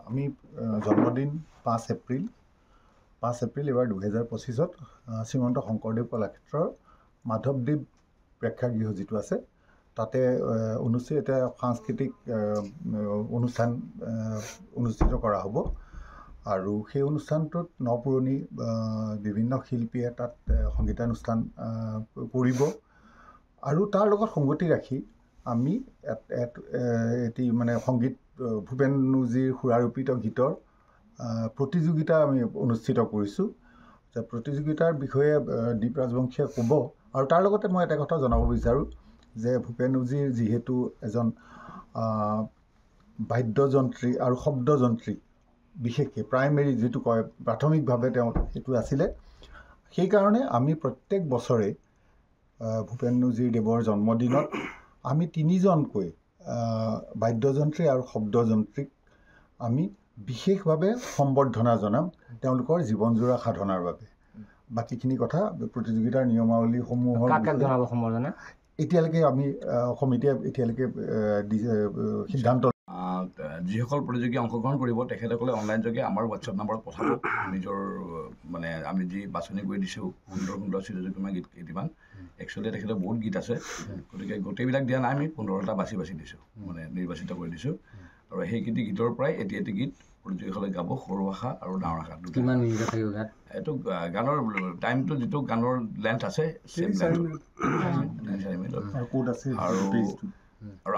আমি জন্মদিন 5 এপ্ৰিল এবাৰ 2025 শ্ৰীমন্ত শংকৰদেৱ কলাক্ষেত্ৰৰ মাধৱদেৱ প্ৰেক্ষাগৃহ যিটো আছে তাতে অনুষ্ঠিত এটা সাংস্কৃতিক অনুষ্ঠান অনুষ্ঠিত কৰা হ'ব আৰু সেই অনুষ্ঠানটোত নপুৰণি বিভিন্ন শিল্পীয়ে তাত সংগীতানুষ্ঠান কৰিব আৰু তাৰ লগত সংগতি ৰাখি আমি এটি মানে সংগীত ভূপেনুজীৰ সুৰাৰোপিত গীতৰ প্ৰতিযোগিতা আমি অনুষ্ঠিত কৰিছোঁ। প্ৰতিযোগিতাৰ বিষয়ে দীপ ৰাজবংশীয়ে ক'ব আৰু তাৰ লগতে মই এটা কথা জনাব বিচাৰোঁ যে ভূপেনুজীৰ যিহেতু এজন বাদ্যযন্ত্ৰী আৰু শব্দযন্ত্ৰী বিশেষকৈ প্ৰাইমেৰী যিটো কয় প্ৰাথমিকভাৱে তেওঁ সেইটো আছিলে সেইকাৰণে আমি প্ৰত্যেক বছৰে ভূপেনুজীৰ দেৱৰ জন্মদিনত আমি 3জনকৈ বাদ্যযন্ত্ৰী আৰু শব্দযন্ত্ৰীক আমি বিশেষভাৱে সম্বৰ্ধনা জনাম তেওঁলোকৰ জীৱনজোৰা সাধনাৰ বাবে। বাকীখিনি কথা প্ৰতিযোগিতাৰ নিয়মাৱলীসমূহৰ এতিয়ালৈকে আমি সমিতিয়ে এতিয়ালৈকে সিদ্ধান্ত যিসকল প্ৰতিযোগী অংশগ্ৰহণ কৰিব তেখেতসকলে অনলাইন যোগে আমাৰ হোৱাটছএপ নম্বৰত পঠাব নিজৰ মানে আমি যি বাছনি কৰি দিছোঁ সুন্দৰ চিৰযুগমা গীত কেইটামান একচুৱেলি তেখেতৰ বহুত গীত আছে গতিকে গোটেইবিলাক দিয়া নাই আমি 15টা বাছি দিছোঁ মানে নিৰ্বাচিত কৰি দিছোঁ আৰু সেইকেইটি গীতৰ পৰাই এটি গীত প্ৰতিযোগীসকলে গাব সৰু ভাষা আৰু ডাঙৰ ভাষা দুটা। এইটো গানৰ টাইমটো যিটো গানৰ লেন্থ আছে আৰু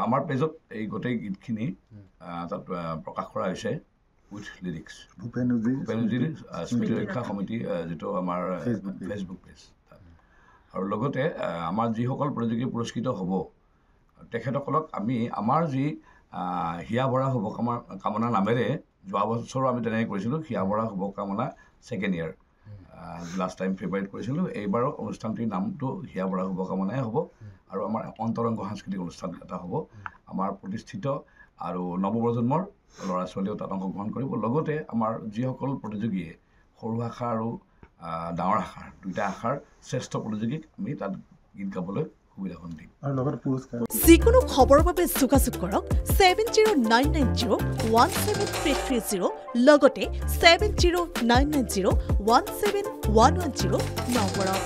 আমাৰ পেজত এই গোটেই গীতখিনি তাত প্ৰকাশ কৰা হৈছে উইথ লিৰিক্স ভূপেনুজীৰ স্মৃতি ৰক্ষা সমিতি যিটো আমাৰ ফেচবুক পেজ আৰু লগতে আমাৰ যিসকল প্ৰতিযোগী পুৰস্কৃত হ'ব তেখেতসকলক আমি আমাৰ যি হিয়া ভৰা শুভকামনা নামেৰে যোৱা বছৰো আমি তেনেকৈ কৰিছিলোঁ হিয়া ভৰা শুভকামনা ছেকেণ্ড ইয়াৰ লাষ্ট টাইম ফেব্ৰুৱাৰীত কৰিছিলোঁ এইবাৰৰ অনুষ্ঠানটিৰ নামটো হিয়া ভৰা শুভকামনাই হ'ব আৰু আমাৰ অন্তৰংগ সাংস্কৃতিক অনুষ্ঠান এটা হ'ব আমাৰ প্ৰতিষ্ঠিত আৰু নৱপ্ৰজন্মৰ ল'ৰা ছোৱালীয়েও তাত অংশগ্ৰহণ কৰিব লগতে আমাৰ যিসকল প্ৰতিযোগীয়ে সৰু ভাষা আৰু ডাঙৰ শাখাৰ দুইটা শাখাৰ শ্ৰেষ্ঠ প্ৰতিযোগীক আমি তাত গীত গাবলৈ সুবিধাখন দিম আৰু লগত পুৰস্কাৰ যিকোনো খবৰৰ বাবে যোগাযোগ কৰক 7099017330 লগতে 7099017110 নম্বৰত।